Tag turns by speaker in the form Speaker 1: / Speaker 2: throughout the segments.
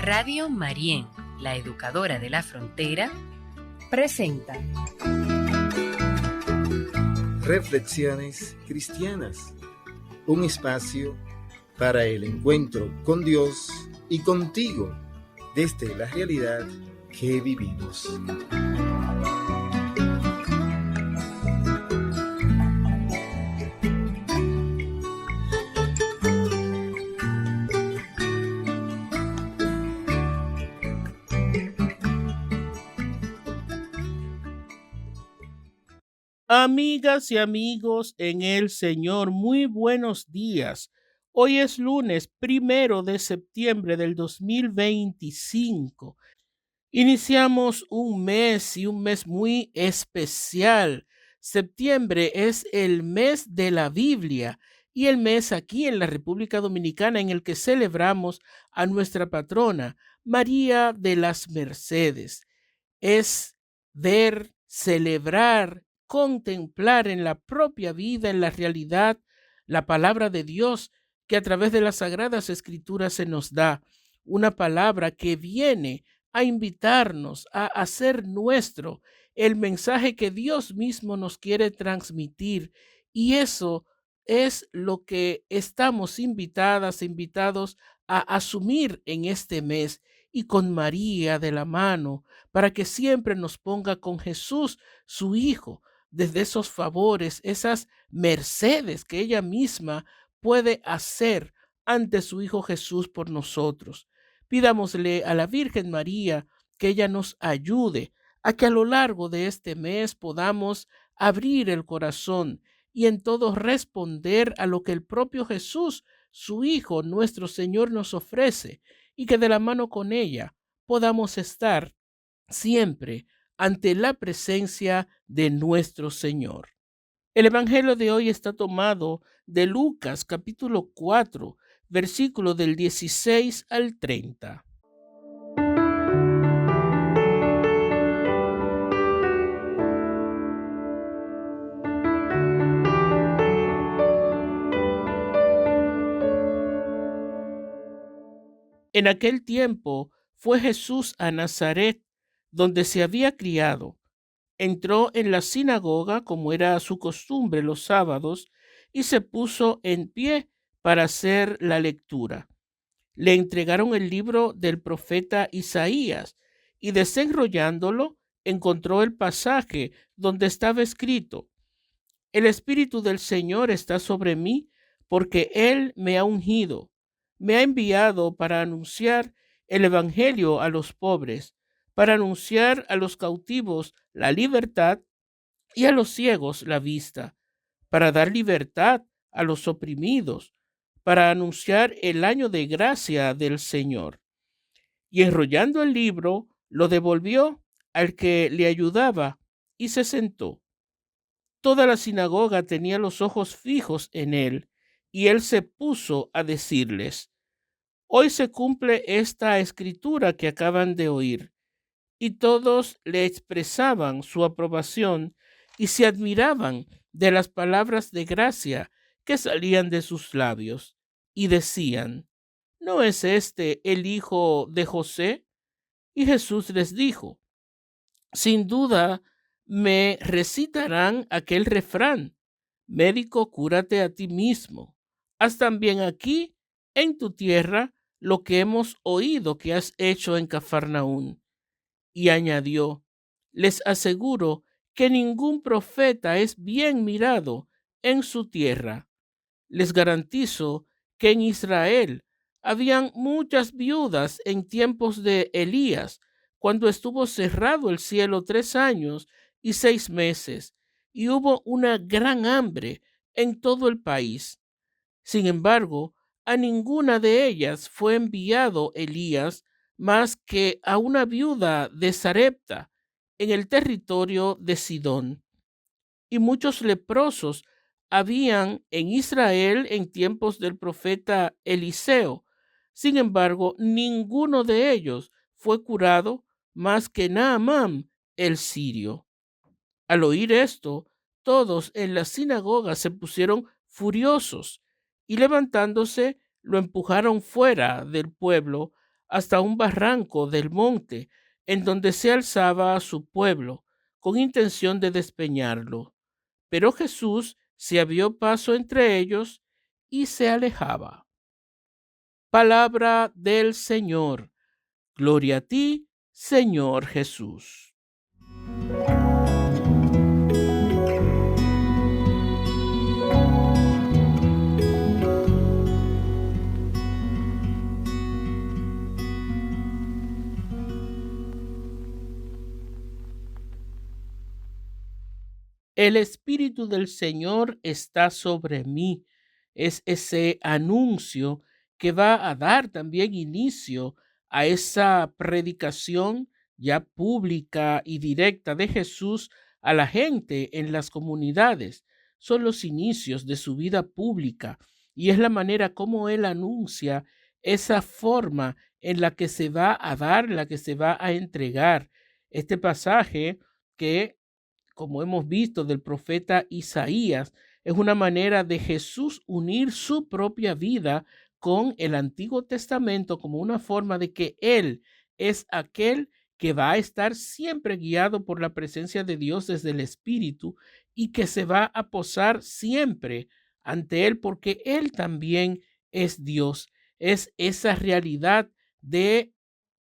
Speaker 1: Radio Marién, la educadora de la frontera,
Speaker 2: presenta
Speaker 3: Reflexiones Cristianas, un espacio para el encuentro con Dios y contigo desde la realidad que vivimos.
Speaker 4: Amigas y amigos en el Señor, muy buenos días. Hoy es lunes 1 de septiembre del 2025. Iniciamos un mes muy especial. Septiembre es el mes de la Biblia y el mes aquí en la República Dominicana en el que celebramos a nuestra patrona, María de las Mercedes. Es ver, celebrar, contemplar en la propia vida, en la realidad, la palabra de Dios que a través de las Sagradas Escrituras se nos da. Una palabra que viene a invitarnos a hacer nuestro el mensaje que Dios mismo nos quiere transmitir. Y eso es lo que estamos invitados a asumir en este mes y con María de la mano, para que siempre nos ponga con Jesús, su Hijo, desde esos favores, esas mercedes que ella misma puede hacer ante su Hijo Jesús por nosotros. Pidámosle a la Virgen María que ella nos ayude a que a lo largo de este mes podamos abrir el corazón y en todo responder a lo que el propio Jesús, su Hijo, nuestro Señor, nos ofrece, y que de la mano con ella podamos estar siempre ante la presencia de nuestro Señor. El Evangelio de hoy está tomado de Lucas capítulo 4, versículo del 16 al 30. En aquel tiempo fue Jesús a Nazaret, donde se había criado. Entró en la sinagoga, como era su costumbre los sábados, y se puso en pie para hacer la lectura. Le entregaron el libro del profeta Isaías, y desenrollándolo, encontró el pasaje donde estaba escrito: El Espíritu del Señor está sobre mí, porque Él me ha ungido. Me ha enviado para anunciar el Evangelio a los pobres, para anunciar a los cautivos la libertad y a los ciegos la vista, para dar libertad a los oprimidos, para anunciar el año de gracia del Señor. Y enrollando el libro, lo devolvió al que le ayudaba y se sentó. Toda la sinagoga tenía los ojos fijos en él, y él se puso a decirles: Hoy se cumple esta escritura que acaban de oír. Y todos le expresaban su aprobación y se admiraban de las palabras de gracia que salían de sus labios, y decían: ¿No es este el hijo de José? Y Jesús les dijo: Sin duda me recitarán aquel refrán: Médico, cúrate a ti mismo. Haz también aquí en tu tierra lo que hemos oído que has hecho en Cafarnaún. Y añadió: Les aseguro que ningún profeta es bien mirado en su tierra. Les garantizo que en Israel habían muchas viudas en tiempos de Elías, cuando estuvo cerrado el cielo 3 años y 6 meses, y hubo una gran hambre en todo el país. Sin embargo, a ninguna de ellas fue enviado Elías, más que a una viuda de Sarepta, en el territorio de Sidón. Y muchos leprosos habían en Israel en tiempos del profeta Eliseo. Sin embargo, ninguno de ellos fue curado más que Naamán el sirio. Al oír esto, todos en la sinagoga se pusieron furiosos y levantándose lo empujaron fuera del pueblo, hasta un barranco del monte en donde se alzaba a su pueblo, con intención de despeñarlo. Pero Jesús se abrió paso entre ellos y se alejaba. Palabra del Señor. Gloria a ti, Señor Jesús. El Espíritu del Señor está sobre mí. Es ese anuncio que va a dar también inicio a esa predicación ya pública y directa de Jesús a la gente en las comunidades. Son los inicios de su vida pública y es la manera como Él anuncia esa forma en la que se va a dar, la que se va a entregar. Este pasaje que, como hemos visto del profeta Isaías, es una manera de Jesús unir su propia vida con el Antiguo Testamento como una forma de que Él es aquel que va a estar siempre guiado por la presencia de Dios desde el Espíritu y que se va a posar siempre ante Él porque Él también es Dios. Es esa realidad de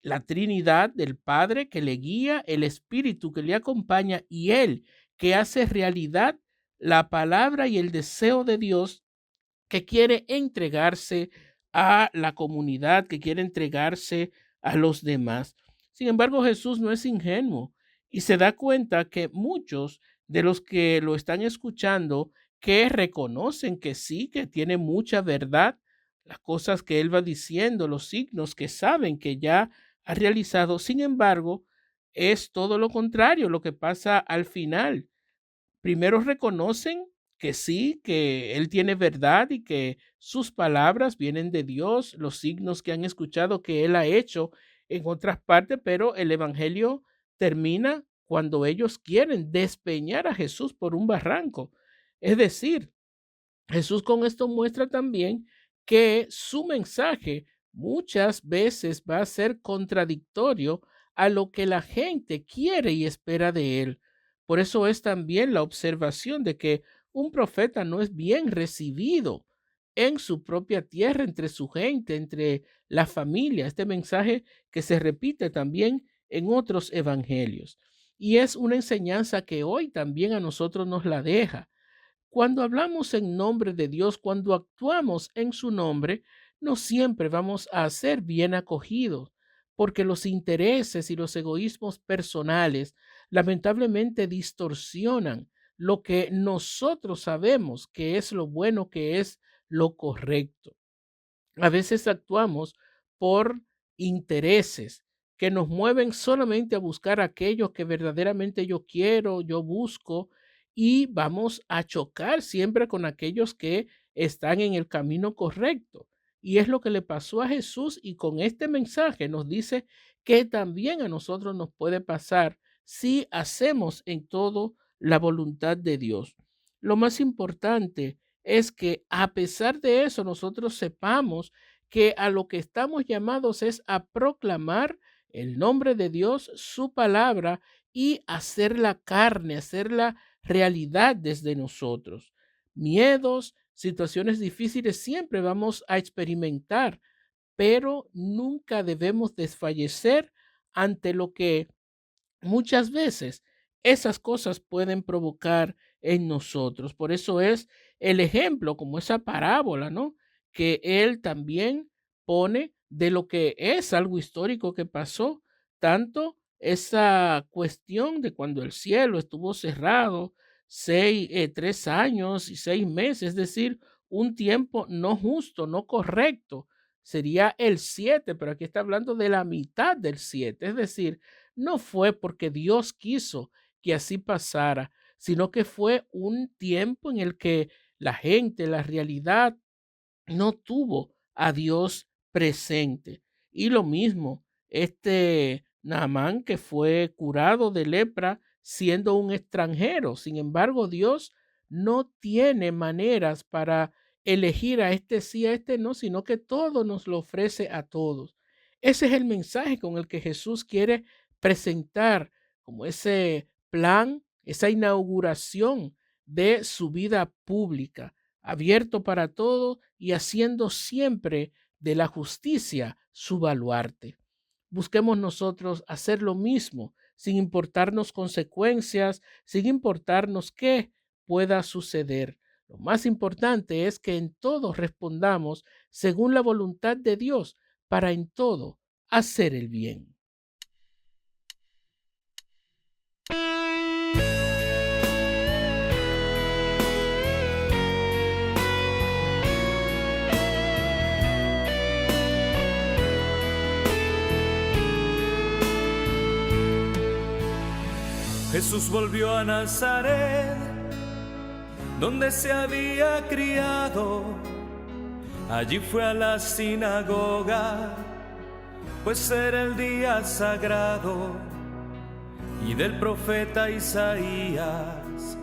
Speaker 4: la Trinidad del Padre que le guía, el Espíritu que le acompaña y Él que hace realidad la palabra y el deseo de Dios que quiere entregarse a la comunidad, que quiere entregarse a los demás. Sin embargo, Jesús no es ingenuo y se da cuenta que muchos de los que lo están escuchando, que reconocen que sí, que tiene mucha verdad, las cosas que él va diciendo, los signos que saben que ya ha realizado, sin embargo, es todo lo contrario lo que pasa al final. Primero reconocen que sí, que Él tiene verdad y que sus palabras vienen de Dios, los signos que han escuchado que Él ha hecho en otras partes, pero el Evangelio termina cuando ellos quieren despeñar a Jesús por un barranco. Es decir, Jesús con esto muestra también que su mensaje muchas veces va a ser contradictorio a lo que la gente quiere y espera de él. Por eso es también la observación de que un profeta no es bien recibido en su propia tierra, entre su gente, entre la familia. Este mensaje que se repite también en otros evangelios. Y es una enseñanza que hoy también a nosotros nos la deja. Cuando hablamos en nombre de Dios, cuando actuamos en su nombre, no siempre vamos a ser bien acogidos, porque los intereses y los egoísmos personales lamentablemente distorsionan lo que nosotros sabemos que es lo bueno, que es lo correcto. A veces actuamos por intereses que nos mueven solamente a buscar aquello que verdaderamente yo quiero, yo busco, y vamos a chocar siempre con aquellos que están en el camino correcto. Y es lo que le pasó a Jesús y con este mensaje nos dice que también a nosotros nos puede pasar si hacemos en todo la voluntad de Dios. Lo más importante es que a pesar de eso nosotros sepamos que a lo que estamos llamados es a proclamar el nombre de Dios, su palabra y hacerla carne, hacerla realidad desde nosotros. Miedos, situaciones difíciles siempre vamos a experimentar, pero nunca debemos desfallecer ante lo que muchas veces esas cosas pueden provocar en nosotros. Por eso es el ejemplo, como esa parábola, ¿no? Que él también pone de lo que es algo histórico que pasó, tanto esa cuestión de cuando el cielo estuvo cerrado 3 años y 6 meses, es decir, un tiempo no justo, no correcto. Sería el 7, pero aquí está hablando de la mitad del 7, es decir, no fue porque Dios quiso que así pasara, sino que fue un tiempo en el que la gente, la realidad, no tuvo a Dios presente. Y lo mismo, este Naamán que fue curado de lepra siendo un extranjero. Sin embargo, Dios no tiene maneras para elegir a este sí, a este no, sino que todo nos lo ofrece a todos. Ese es el mensaje con el que Jesús quiere presentar como ese plan, esa inauguración de su vida pública, abierto para todos y haciendo siempre de la justicia su baluarte. Busquemos nosotros hacer lo mismo, sin importarnos consecuencias, sin importarnos qué pueda suceder. Lo más importante es que en todo respondamos según la voluntad de Dios para en todo hacer el bien.
Speaker 2: Jesús volvió a Nazaret, donde se había criado. Allí fue a la sinagoga, pues era el día sagrado. Y del profeta Isaías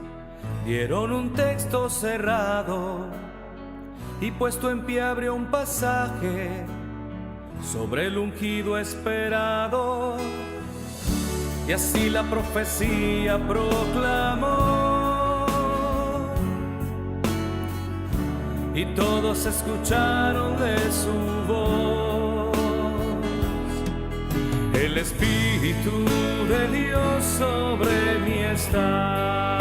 Speaker 2: dieron un texto cerrado, y puesto en pie abrió un pasaje sobre el ungido esperado. Y así la profecía proclamó, y todos escucharon de su voz. El Espíritu de Dios sobre mí está,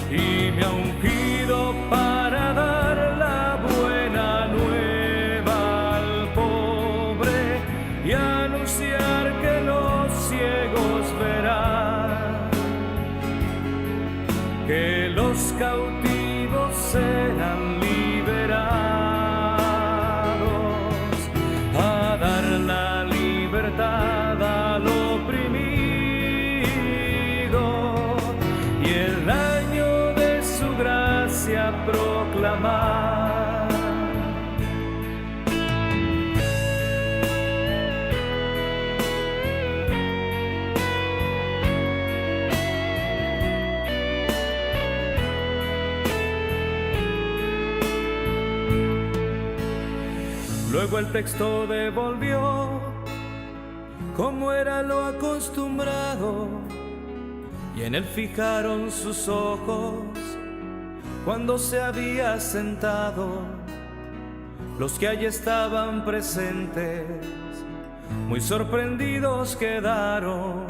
Speaker 2: y me ha ungido para dar la buena nueva al pobre y anunciar que los ciegos verán, que los cautivos serán liberados, a dar la libertad al oprimido y el año de su gracia proclamar. Luego el texto devolvió, como era lo acostumbrado, y en él fijaron sus ojos cuando se había sentado. Los que allí estaban presentes, muy sorprendidos quedaron,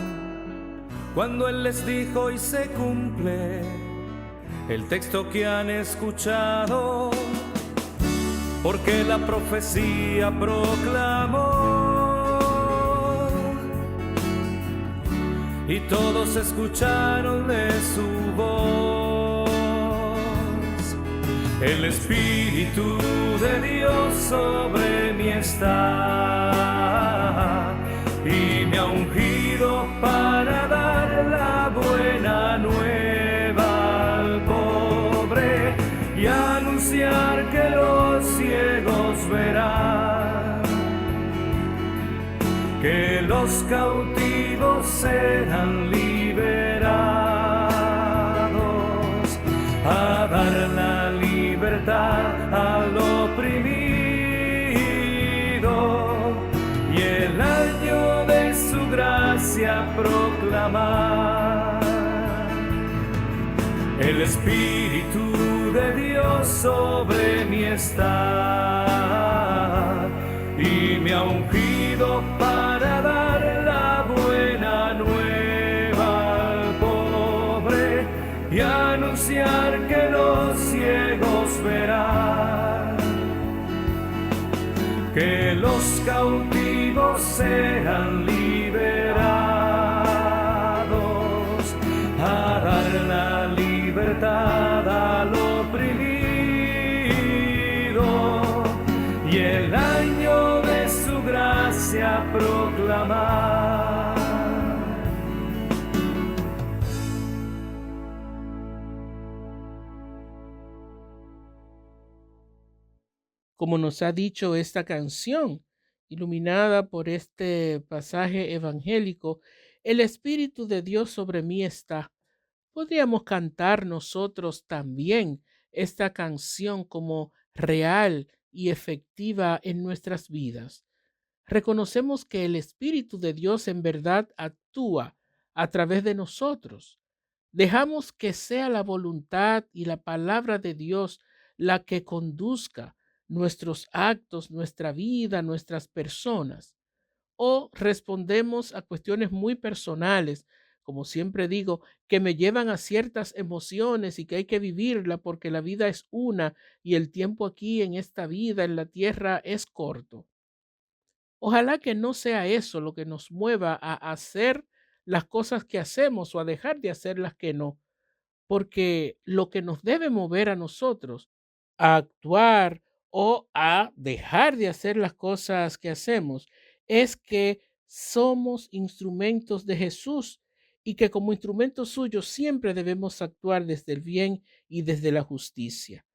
Speaker 2: cuando él les dijo: y se cumple el texto que han escuchado, porque la profecía proclamó, y todos escucharon de su voz. El Espíritu de Dios sobre mí está, y me ha ungido para dar la buena nueva al pobre y anunciar que los ciegos verán, que los cautivos serán liberados, a dar la libertad al oprimido y el año de su gracia proclamar. El Espíritu de Dios sobre mí está, y me ha ungido para dar la buena nueva al pobre y anunciar que los ciegos verán, que los cautivos serán liberados, a dar la libertad al oprimido y el año de su gracia proclamar.
Speaker 4: Como nos ha dicho esta canción, iluminada por este pasaje evangélico, el Espíritu de Dios sobre mí está. Podríamos cantar nosotros también esta canción como real y efectiva en nuestras vidas. reconocemos que el Espíritu de Dios en verdad actúa a través de nosotros. Dejamos que sea la voluntad y la palabra de Dios la que conduzca nuestros actos, nuestra vida, nuestras personas. O respondemos a cuestiones muy personales, como siempre digo, que me llevan a ciertas emociones y que hay que vivirla porque la vida es una y el tiempo aquí en esta vida, en la tierra, es corto. Ojalá que no sea eso lo que nos mueva a hacer las cosas que hacemos o a dejar de hacer las que no, porque lo que nos debe mover a nosotros a actuar o a dejar de hacer las cosas que hacemos es que somos instrumentos de Jesús y que como instrumentos suyos siempre debemos actuar desde el bien y desde la justicia.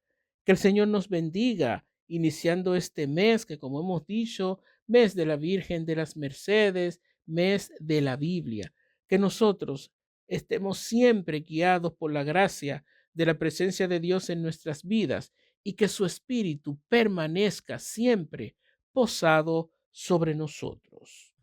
Speaker 4: Que el Señor nos bendiga iniciando este mes que, como hemos dicho, mes de la Virgen de las Mercedes, mes de la Biblia. Que nosotros estemos siempre guiados por la gracia de la presencia de Dios en nuestras vidas y que su Espíritu permanezca siempre posado sobre nosotros.